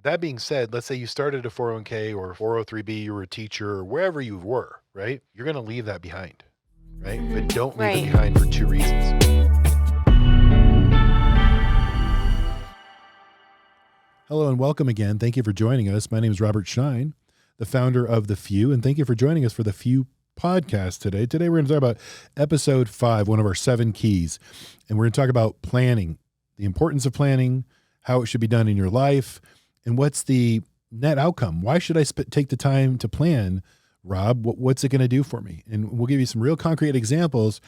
That being said, let's say you started a 401k or 403b, you were a teacher or wherever you were, right? You're going to leave that behind, right? But don't leave it Right. behind for two reasons. Hello and welcome again. Thank you for joining us. My name is Robert Schein, the founder of The Few, and thank you for joining us for The Few podcast today. Today we're going to talk about episode 5, one of our 7 keys, and we're going to talk about planning, the importance of planning, how it should be done in your life, and what's the net outcome. Why should I take the time to plan, Rob? What's it going to do for me? And we'll give you some real concrete examples,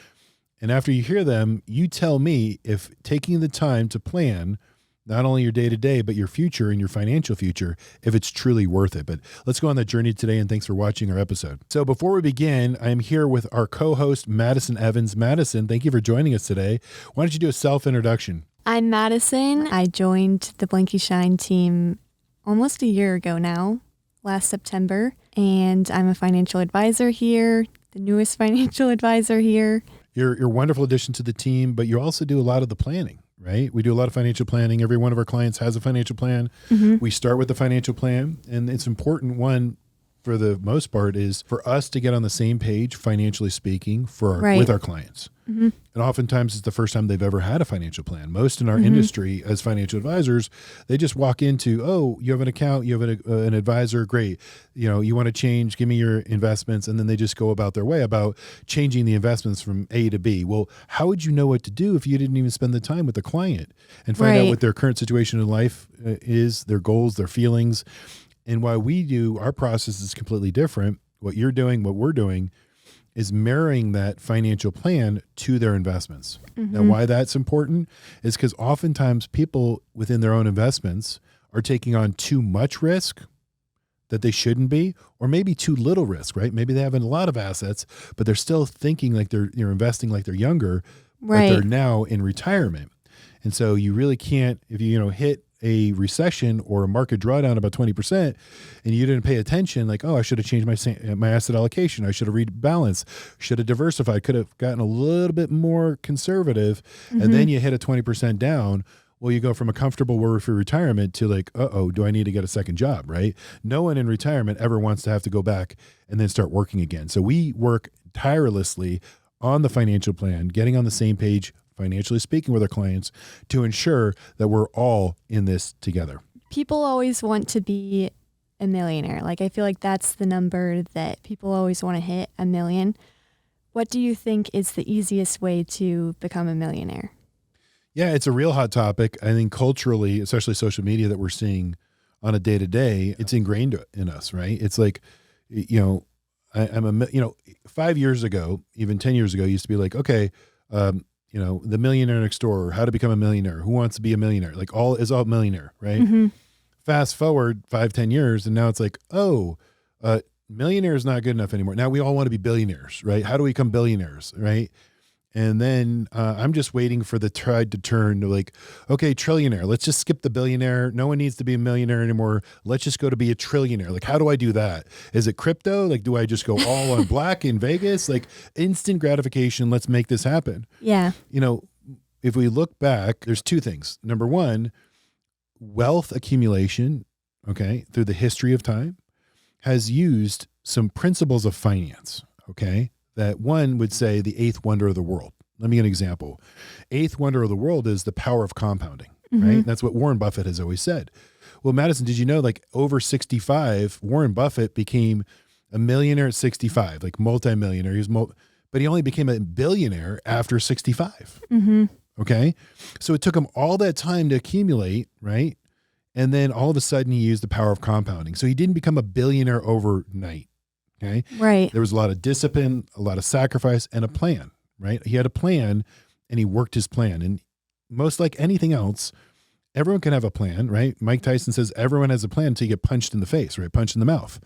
and after you hear them, you tell me if taking the time to plan not only your day-to-day, but your future and your financial future, if it's truly worth it. But let's go on that journey today, and thanks for watching our episode. So before we begin, I'm here with our co-host, Madison Evans. Madison, thank you for joining us today. Why don't you do a self-introduction? I'm Madison. I joined the Blanky Shine team almost a year ago now, last September, and I'm a financial advisor here, the newest financial advisor here. You're a wonderful addition to the team, but you also do a lot of the planning, right? We do a lot of financial planning. Every one of our clients has a financial plan. Mm-hmm. We start with the financial plan, and it's important, one, for the most part, is for us to get on the same page, financially speaking, with our clients. Mm-hmm. And oftentimes it's the first time they've ever had a financial plan. Most in our industry as financial advisors, they just walk into, oh, you have an account, you have an advisor, great. You know, you want to change, give me your investments. And then they just go about their way about changing the investments from A to B. Well, how would you know what to do if you didn't even spend the time with the client and find out what their current situation in life is, their goals, their feelings? And while we do, our process is completely different. What you're doing, what we're doing is marrying that financial plan to their investments. Mm-hmm. Now, why that's important is because oftentimes people within their own investments are taking on too much risk that they shouldn't be, or maybe too little risk, right? Maybe they have a lot of assets, but they're still thinking like they're investing like they're younger, but they're now in retirement. And so you really can't, if you hit a recession or a market drawdown about 20% and you didn't pay attention, like, oh, I should have changed my asset allocation. I should have rebalanced, should have diversified, could have gotten a little bit more conservative. Mm-hmm. And then you hit a 20% down. Well, you go from a comfortable worry-free retirement to like, do I need to get a second job, right? No one in retirement ever wants to have to go back and then start working again. So we work tirelessly on the financial plan, getting on the same page, financially speaking, with our clients to ensure that we're all in this together. People always want to be a millionaire. Like, I feel like that's the number that people always want to hit, 1 million. What do you think is the easiest way to become a millionaire? Yeah, it's a real hot topic. I think culturally, especially social media that we're seeing on a day-to-day, it's ingrained in us, right? It's like, I'm 5 years ago, even 10 years ago, it used to be like, okay, the millionaire next door, how to become a millionaire, who wants to be a millionaire, like all millionaire, right? Mm-hmm. Fast forward 5-10 years. And now it's like, millionaire is not good enough anymore. Now we all want to be billionaires, right? How do we become billionaires? Right. And then I'm just waiting for the tide to turn to like, okay, trillionaire, let's just skip the billionaire. No one needs to be a millionaire anymore. Let's just go to be a trillionaire. Like, how do I do that? Is it crypto? Like, do I just go all on black in Vegas? Like, instant gratification. Let's make this happen. Yeah. If we look back, there's 2 things. Number one, wealth accumulation, okay, through the history of time has used some principles of finance, okay, that one would say the 8th wonder of the world. Let me give an example. 8th wonder of the world is the power of compounding, right? That's what Warren Buffett has always said. Well, Madison, did you know like over 65, Warren Buffett became a millionaire at 65, like multimillionaire. But he only became a billionaire after 65. Mm-hmm. Okay. So it took him all that time to accumulate, right? And then all of a sudden he used the power of compounding. So he didn't become a billionaire overnight. Okay. Right. There was a lot of discipline, a lot of sacrifice, and a plan, right? He had a plan and he worked his plan. And most like anything else, everyone can have a plan, right? Mike Tyson says everyone has a plan until you get punched in the face, right? Punched in the mouth.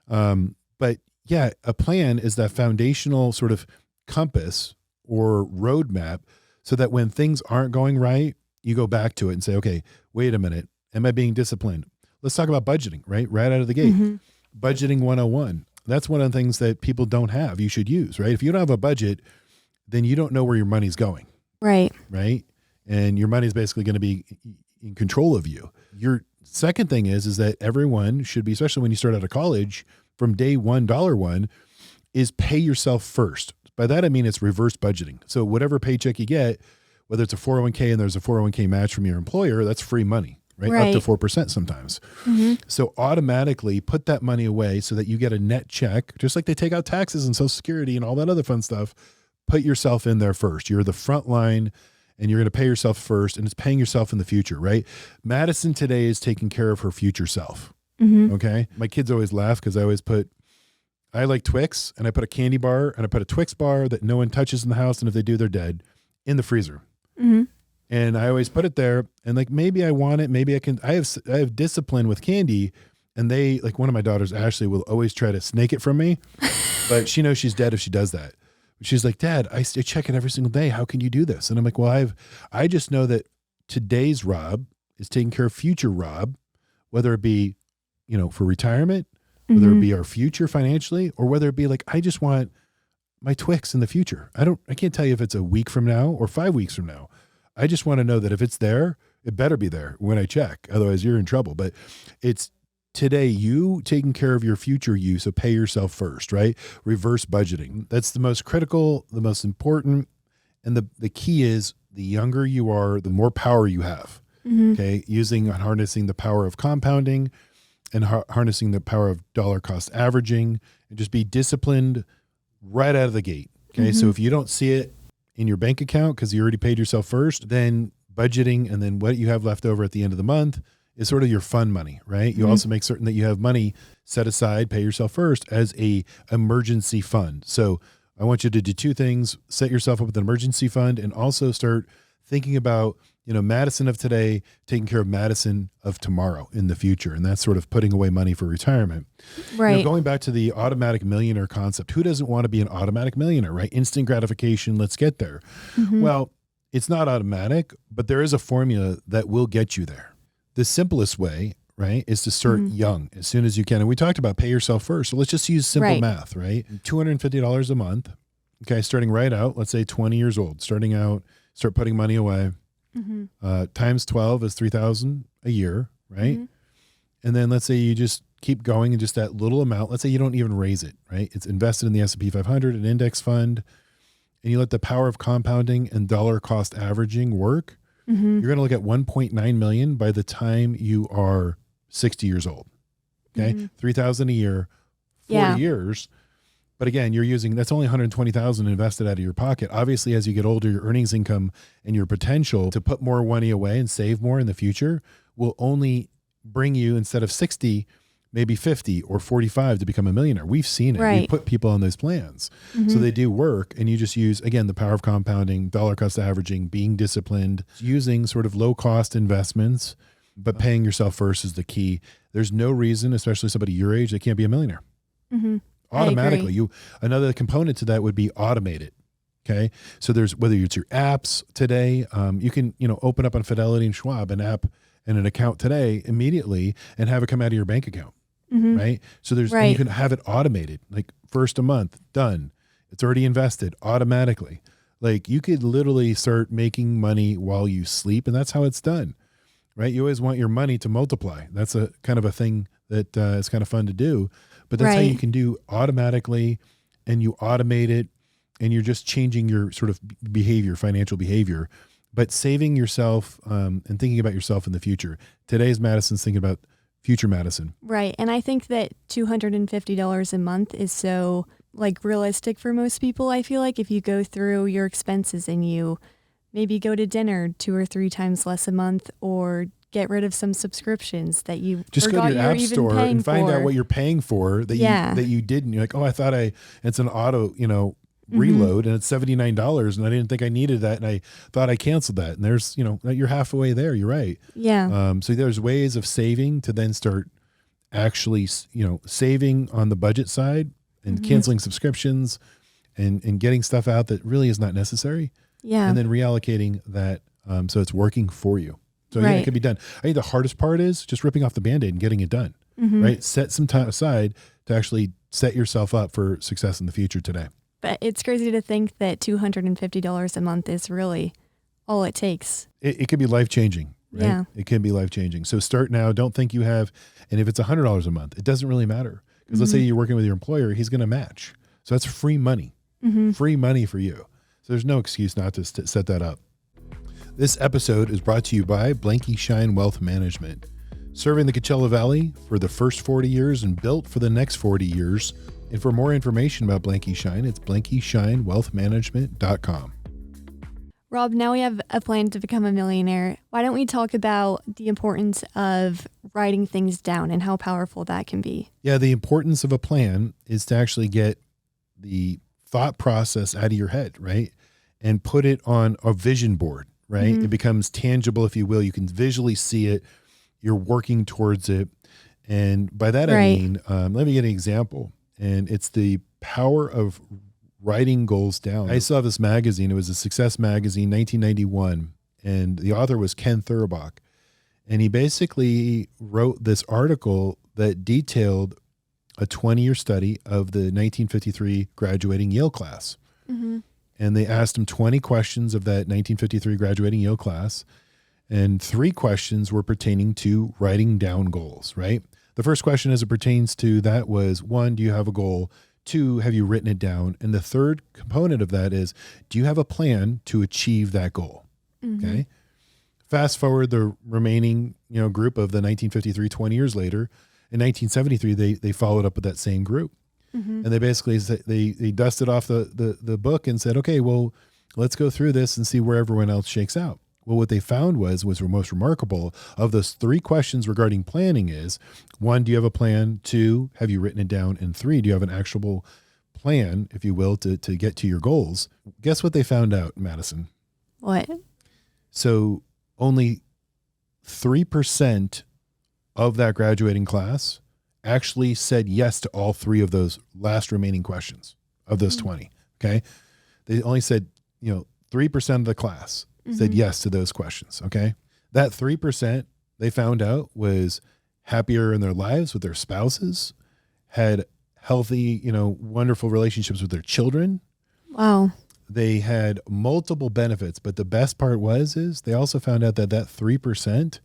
But yeah, a plan is that foundational sort of compass or roadmap so that when things aren't going right, you go back to it and say, okay, wait a minute. Am I being disciplined? Let's talk about budgeting, right? Right out of the gate. Mm-hmm. Budgeting 101. That's one of the things that people don't have. You should use, right? If you don't have a budget, then you don't know where your money's going. Right. Right. And your money's basically going to be in control of you. You're second thing is that everyone should be, especially when you start out of college, from day one, $1, is pay yourself first. By that, I mean, it's reverse budgeting. So whatever paycheck you get, whether it's a 401k and there's a 401k match from your employer, that's free money, right? Up to 4% sometimes. So automatically put that money away so that you get a net check, just like they take out taxes and Social Security and all that other fun stuff. Put yourself in there first. You're the front line and you're going to pay yourself first, and it's paying yourself in the future, right? Madison today is taking care of her future self. Okay. My kids always laugh because I like Twix, and I put a candy bar and I put a Twix bar that no one touches in the house. And if they do, they're dead, in the freezer. And I always put it there, and like, maybe I want it. Maybe I have discipline with candy, and they, like, one of my daughters, Ashley, will always try to snake it from me, but she knows she's dead if she does that. She's like, Dad, I check it every single day. How can you do this? And I'm like, well, I just know that today's Rob is taking care of future Rob, whether it be, for retirement, whether it be our future financially, or whether it be like, I just want my Twix in the future. I can't tell you if it's a week from now or 5 weeks from now. I just want to know that if it's there, it better be there when I check. Otherwise you're in trouble. But it's today, you taking care of your future you, so pay yourself first, right? Reverse budgeting. That's the most critical, the most important. And the key is, the younger you are, the more power you have. Okay. Using and harnessing the power of compounding and harnessing the power of dollar cost averaging, and just be disciplined right out of the gate. Okay. So if you don't see it in your bank account because you already paid yourself first, then budgeting and then what you have left over at the end of the month is sort of your fun money, right? You also make certain that you have money set aside, pay yourself first, as a emergency fund. So I want you to do two things: set yourself up with an emergency fund, and also start thinking about, Madison of today taking care of Madison of tomorrow in the future. And that's sort of putting away money for retirement. Right. Going back to the automatic millionaire concept, who doesn't want to be an automatic millionaire, right? Instant gratification. Let's get there. Well, it's not automatic, but there is a formula that will get you there. The simplest way, right, is to start young, as soon as you can. And we talked about pay yourself first. So let's just use simple math, right? $250 a month. Okay. Starting right out, let's say 20 years old, starting out, start putting money away. Times 12 is $3,000 a year, right? And then let's say you just keep going, and just that little amount, let's say you don't even raise it, right? It's invested in the S&P 500, an index fund, and you let the power of compounding and dollar cost averaging work. You're going to look at 1.9 million by the time you are 60 years old. Okay. 3,000 a year, 40 years. But again, that's only 120,000 invested out of your pocket. Obviously, as you get older, your earnings income and your potential to put more money away and save more in the future will only bring you, instead of 60, maybe 50 or 45 to become a millionaire. We've seen it. Right. We put people on those plans. So they do work, and you just use, again, the power of compounding, dollar cost averaging, being disciplined, using sort of low cost investments, but paying yourself first is the key. There's no reason, especially somebody your age, they can't be a millionaire. Automatically. Another component to that would be automate it. Okay. So there's, whether it's your apps today, you can, open up on Fidelity and Schwab an app and an account today immediately and have it come out of your bank account. Right. So and you can have it automated, like first a month, done. It's already invested automatically. Like, you could literally start making money while you sleep, and that's how it's done. Right. You always want your money to multiply. That's a kind of a thing that is kind of fun to do, but that's how you can do automatically, and you automate it, and you're just changing your sort of behavior, financial behavior, but saving yourself and thinking about yourself in the future. Today's Madison's thinking about future Madison. Right. And I think that $250 a month is so realistic for most people. I feel like if you go through your expenses and you maybe go to dinner 2 or 3 times less a month, or get rid of some subscriptions that you just go to your app store and find out what you're paying for that you didn't. You're like, oh, I thought it's an auto, reload, and it's $79, and I didn't think I needed that, and I thought I canceled that. And there's, you're halfway there. You're right. Yeah. So there's ways of saving to then start actually, saving on the budget side and canceling subscriptions and getting stuff out that really is not necessary. Yeah. And then reallocating that so it's working for you. So yeah, it can be done. I think the hardest part is just ripping off the Band-Aid and getting it done, right? Set some time aside to actually set yourself up for success in the future today. But it's crazy to think that $250 a month is really all it takes. It could be life-changing. right? Yeah. It can be life-changing. So start now. Don't think you have, and if it's $100 a month, it doesn't really matter. Because let's say you're working with your employer, he's going to match. So that's free money, free money for you. So there's no excuse not to set that up. This episode is brought to you by Blanky Shine Wealth Management, serving the Coachella Valley for the first 40 years and built for the next 40 years. And for more information about Blanky Shine, it's blankyshinewealthmanagement.com. Rob, now we have a plan to become a millionaire. Why don't we talk about the importance of writing things down and how powerful that can be? Yeah, the importance of a plan is to actually get the thought process out of your head, right? And put it on a vision board, right? It becomes tangible, if you will. You can visually see it. You're working towards it. And by that, I mean, let me get an example. And it's the power of writing goals down. I saw this magazine. It was a Success magazine, 1991. And the author was Ken Thurbach. And he basically wrote this article that detailed a 20-year study of the 1953 graduating Yale class. And they asked him 20 questions of that 1953 graduating Yale class. And 3 questions were pertaining to writing down goals, right? The first question as it pertains to that was, 1, do you have a goal? 2, have you written it down? And the third component of that is, do you have a plan to achieve that goal? Okay. Fast forward the remaining, group of the 1953, 20 years later, in 1973, they followed up with that same group. And they basically they dusted off the book and said, okay, well, let's go through this and see where everyone else shakes out. Well, what they found was most remarkable of those 3 questions regarding planning is, 1, do you have a plan? 2, have you written it down? And 3, do you have an actionable plan, if you will, to get to your goals? Guess what they found out, Madison? What? So only 3% of that graduating class actually said yes to all 3 of those last remaining questions of those 20. Okay. They only said, 3% of the class said yes to those questions. Okay. That 3% they found out was happier in their lives with their spouses, had healthy, wonderful relationships with their children. Wow. They had multiple benefits, but the best part is they also found out that 3%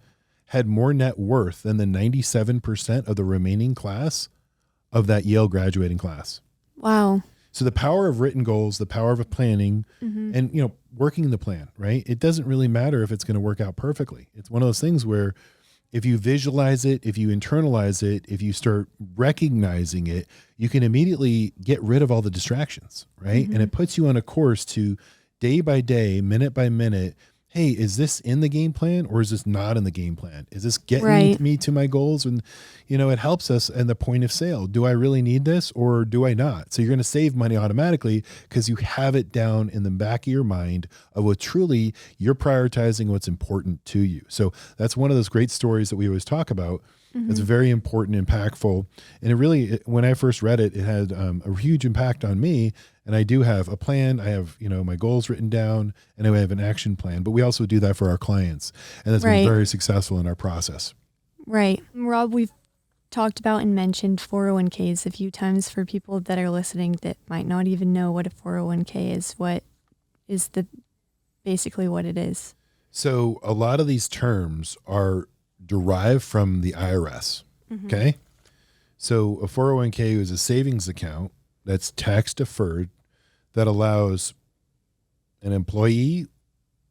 had more net worth than the 97% of the remaining class of that Yale graduating class. Wow. So the power of written goals, the power of planning and, working the plan, right? It doesn't really matter if it's going to work out perfectly. It's one of those things where if you visualize it, if you internalize it, if you start recognizing it, you can immediately get rid of all the distractions, right? And it puts you on a course to day by day, minute by minute, hey, is this in the game plan or is this not in the game plan? Is this getting me to my goals? And, it helps us in the point of sale. Do I really need this or do I not? So you're going to save money automatically because you have it down in the back of your mind of what truly you're prioritizing what's important to you. So that's one of those great stories that we always talk about. It's very important, impactful. And it really, when I first read it, it had a huge impact on me. And I do have a plan. I have, my goals written down and I have an action plan, but we also do that for our clients. And that's been very successful in our process. Right. Rob, we've talked about and mentioned 401ks a few times for people that are listening that might not even know what a 401k is. What is basically what it is? So a lot of these terms are derived from the IRS. Okay. So a 401k is a savings account that's tax deferred that allows an employee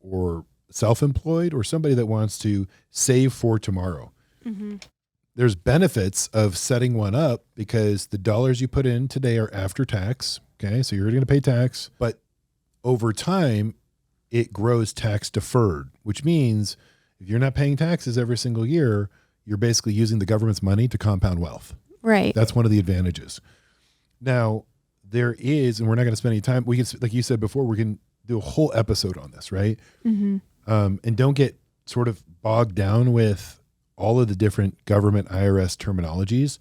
or self-employed or somebody that wants to save for tomorrow. There's benefits of setting one up because the dollars you put in today are after tax. Okay. So you're going to pay tax, but over time it grows tax deferred, which means if you're not paying taxes every single year, you're basically using the government's money to compound wealth. Right. That's one of the advantages. Now, there is, and we're not going to spend any time, we can, like you said before, we can do a whole episode on this, right? And don't get sort of bogged down with all of the different government IRS terminologies,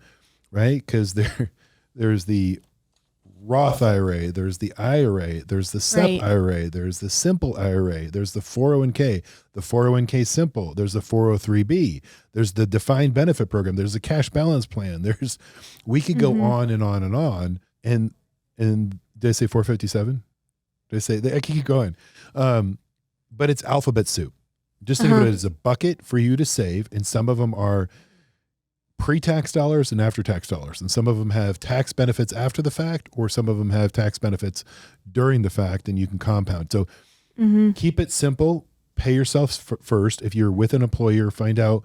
right? Because there's the Roth IRA, there's the IRA, there's the SEP IRA, there's the simple IRA, there's the 401k, the 401k simple, there's the 403b, there's the defined benefit program, there's the cash balance plan. We could go on and on and on. And did I say 457? Did I say, I can keep going. But it's alphabet soup. Just think of it as a bucket for you to save. And some of them are pre-tax dollars and after-tax dollars. And some of them have tax benefits after the fact, or some of them have tax benefits during the fact, and you can compound. So keep it simple. Pay yourself first. If you're with an employer, find out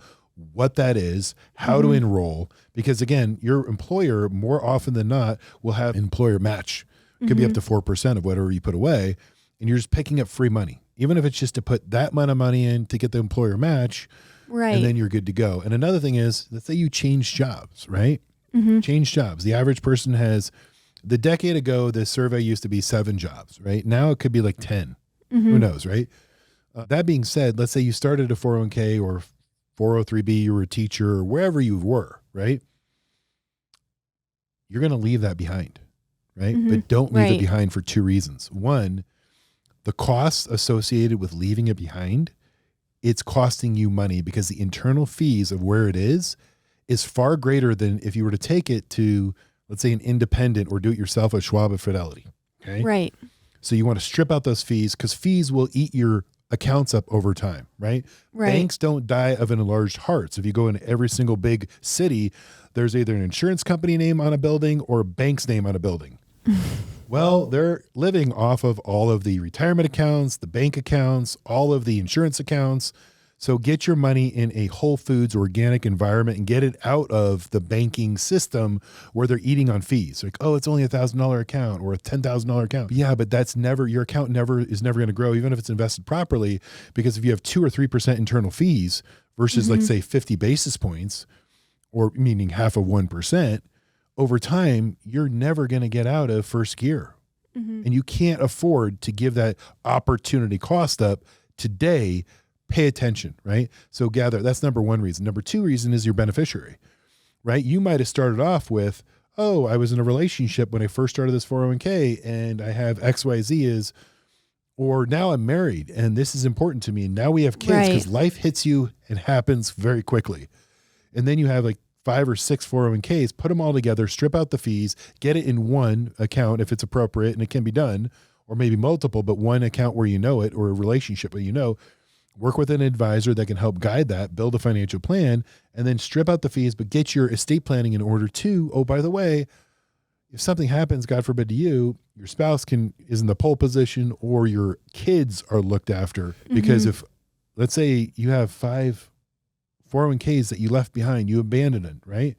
what that is, how to enroll. Because again, your employer more often than not will have employer match. It could be up to 4% of whatever you put away. And you're just picking up free money. Even if it's just to put that amount of money in to get the employer match, Right. and then you're good to go. And another thing is, let's say you change jobs, right? Change jobs. The average person has, the decade ago, the survey used to be 7 jobs, right? Now it could be like 10. Who knows, right? That being said, let's say you started a 401k or 403b, you were a teacher or wherever you were, right? You're going to leave that behind, right? But don't leave it behind for 2 reasons. One, the costs associated with leaving it behind, it's costing you money because the internal fees of where it is far greater than if you were to take it to, let's say, an independent or do-it-yourself at Schwab or Fidelity. Okay. Right. So you want to strip out those fees because fees will eat your accounts up over time, right? Banks don't die of enlarged hearts. If you go into every single big city, there's either an insurance company name on a building or a bank's name on a building. Well, they're living off of all of the retirement accounts, the bank accounts, all of the insurance accounts. So get your money in a Whole Foods organic environment and get it out of the banking system where they're eating on fees. Like, oh, it's only $1,000 account or a $10,000 account. Yeah, but that's never, your account is never going to grow, even if it's invested properly, because if you have 2 or 3% internal fees versus like say 50 basis points, or meaning half of 1%, over time, you're never going to get out of first gear. And you can't afford to give that opportunity cost up today. Pay attention, right? So gather, that's number 1 reason. Number 2 reason is your beneficiary, right? You might have started off with, oh, I was in a relationship when I first started this 401k and I have XYZ is, or now I'm married and this is important to me. And now we have kids because life hits you and happens very quickly. And then you have like 5 or 6 401ks, put them all together, strip out the fees, get it in one account if it's appropriate and it can be done, or maybe multiple, but one account where you know it, or a relationship where you know, work with an advisor that can help guide that, build a financial plan, and then strip out the fees, but get your estate planning in order too. Oh, by the way, if something happens, God forbid to you, your spouse is in the pole position or your kids are looked after. Because if, let's say you have 5 401ks that you left behind, you abandoned it, right?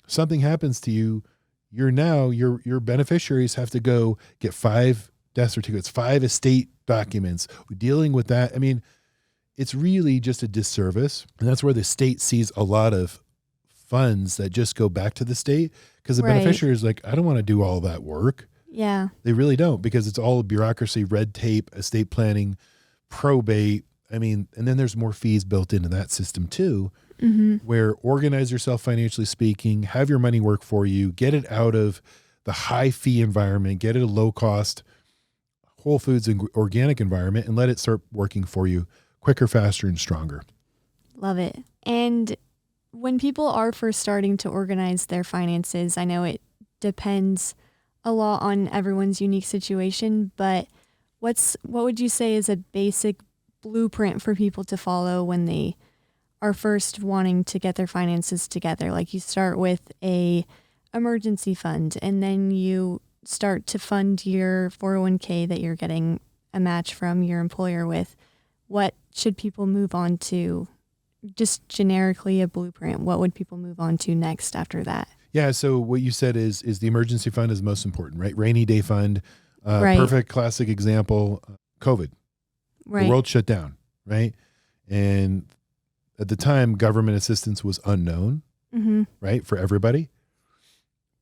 Something happens to you, your beneficiaries have to go get 5 death certificates, 5 estate documents, dealing with that. I mean, it's really just a disservice. And that's where the state sees a lot of funds that just go back to the state, because the beneficiary is like, I don't want to do all that work. Yeah. They really don't, because it's all bureaucracy, red tape, estate planning, probate. I mean, and then there's more fees built into that system too, where organize yourself financially speaking, have your money work for you, get it out of the high fee environment, get it a low cost Whole Foods and organic environment, and let it start working for you quicker, faster, and stronger. Love it. And when people are first starting to organize their finances, I know it depends a lot on everyone's unique situation, but what would you say is a basic blueprint for people to follow when they are first wanting to get their finances together? Like, you start with a emergency fund, and then you start to fund your 401k that you're getting a match from your employer with. What should people move on to? Just generically a blueprint. What would people move on to next after that? Yeah. So what you said is the emergency fund is most important, right? Rainy day fund, perfect classic example, COVID. The world shut down, right? And at the time, government assistance was unknown, right, for everybody.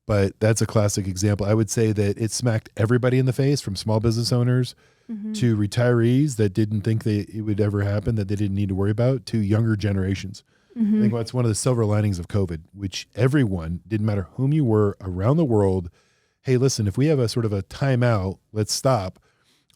But that's a classic example. I would say that it smacked everybody in the face, from small business owners to retirees that didn't think it would ever happen, that they didn't need to worry about, to younger generations. I think that's one of the silver linings of COVID, which everyone, didn't matter whom you were around the world, hey, listen, if we have a sort of a timeout, let's stop.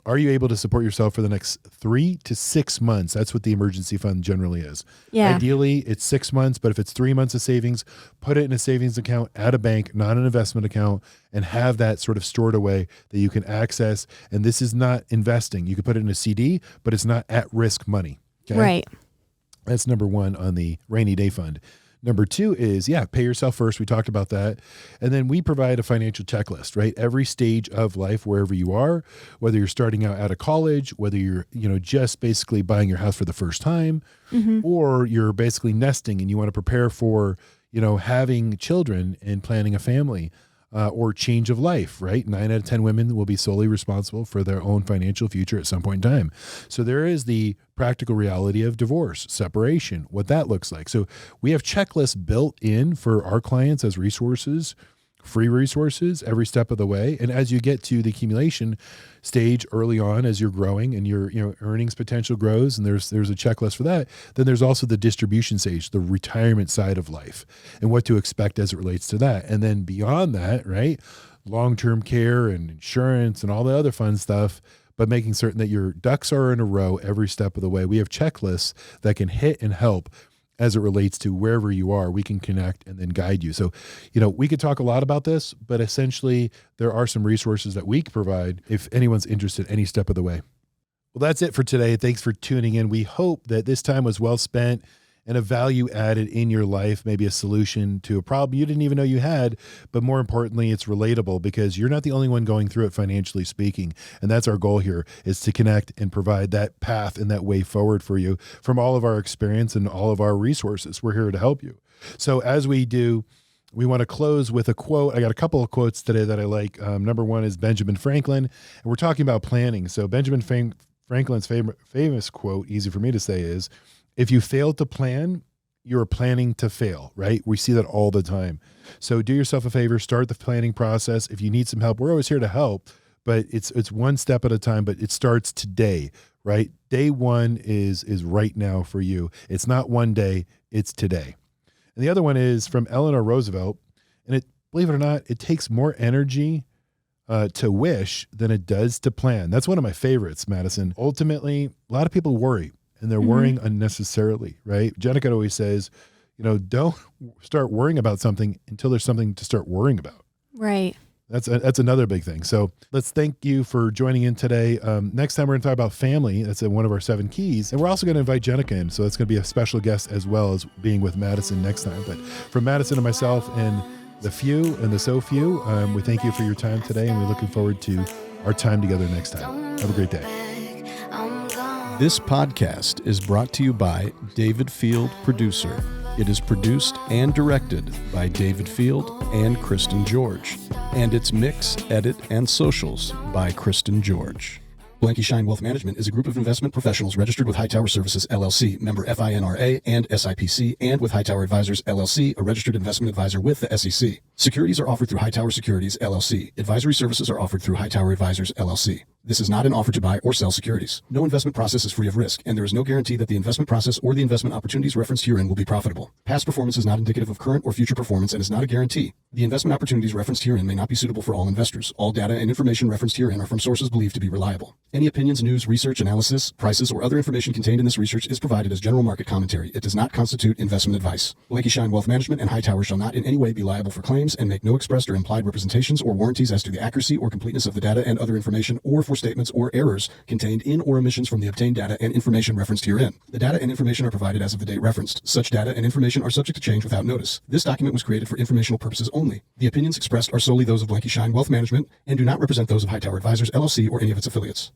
Are you able to support yourself for the next 3 to 6 months? That's what the emergency fund generally is. Yeah. Ideally, it's 6 months, but if it's 3 months of savings, put it in a savings account at a bank, not an investment account, and have that sort of stored away that you can access. And this is not investing. You can put it in a CD, but it's not at-risk money. Okay? Right. That's number one on the rainy day fund. Number two is, pay yourself first. We talked about that. And then we provide a financial checklist, right? Every stage of life, wherever you are, whether you're starting out of college, whether you're, just basically buying your house for the first time, or you're basically nesting and you want to prepare for, having children and planning a family. Or change of life, right? 9 out of 10 women will be solely responsible for their own financial future at some point in time. So there is the practical reality of divorce, separation, what that looks like. So we have checklists built in for our clients as resources, free resources every step of the way. And as you get to the accumulation stage early on, as you're growing and your earnings potential grows, and there's a checklist for that, then there's also the distribution stage, the retirement side of life, and what to expect as it relates to that. And then beyond that, right, long-term care and insurance and all the other fun stuff, but making certain that your ducks are in a row every step of the way. We have checklists that can hit and help as it relates to wherever you are. We can connect and then guide you. So, we could talk a lot about this, but essentially there are some resources that we can provide if anyone's interested any step of the way. Well, that's it for today. Thanks for tuning in. We hope that this time was well spent and a value added in your life, maybe a solution to a problem you didn't even know you had, but more importantly, it's relatable because you're not the only one going through it financially speaking. And that's our goal here, is to connect and provide that path and that way forward for you from all of our experience and all of our resources. We're here to help you. So as we do, we want to close with a quote. I got a couple of quotes today that I like. Number one is Benjamin Franklin, and we're talking about planning. So Benjamin Franklin's famous quote, easy for me to say, is, if you fail to plan, you're planning to fail, right? We see that all the time. So do yourself a favor, start the planning process. If you need some help, we're always here to help, but it's one step at a time, but it starts today, right? Day one is right now for you. It's not one day, it's today. And the other one is from Eleanor Roosevelt. And believe it or not, it takes more energy to wish than it does to plan. That's one of my favorites, Madison. Ultimately, a lot of people worry. And they're worrying unnecessarily, right? Jenica always says, don't start worrying about something until there's something to start worrying about. Right. That's another big thing. So let's thank you for joining in today. Next time we're going to talk about family. That's one of our 7 keys. And we're also going to invite Jenica in. So that's going to be a special guest as well as being with Madison next time. But from Madison and myself and the few and the so few, we thank you for your time today. And we're looking forward to our time together next time. Have a great day. This podcast is brought to you by David Field Producer. It is produced and directed by David Field and Kristen George. And it's mix, edit, and socials by Kristen George. Blanky Shine Wealth Management is a group of investment professionals registered with Hightower Services, LLC, member FINRA and SIPC, and with Hightower Advisors, LLC, a registered investment advisor with the SEC. Securities are offered through Hightower Securities, LLC. Advisory services are offered through Hightower Advisors, LLC. This is not an offer to buy or sell securities. No investment process is free of risk, and there is no guarantee that the investment process or the investment opportunities referenced herein will be profitable. Past performance is not indicative of current or future performance and is not a guarantee. The investment opportunities referenced herein may not be suitable for all investors. All data and information referenced herein are from sources believed to be reliable. Any opinions, news, research, analysis, prices, or other information contained in this research is provided as general market commentary. It does not constitute investment advice. Blanky Shine Wealth Management and Hightower shall not in any way be liable for claims and make no expressed or implied representations or warranties as to the accuracy or completeness of the data and other information, or for statements or errors contained in or omissions from the obtained data and information referenced herein. The data and information are provided as of the date referenced. Such data and information are subject to change without notice. This document was created for informational purposes only. The opinions expressed are solely those of Blanky Shine Wealth Management and do not represent those of Hightower Advisors, LLC, or any of its affiliates.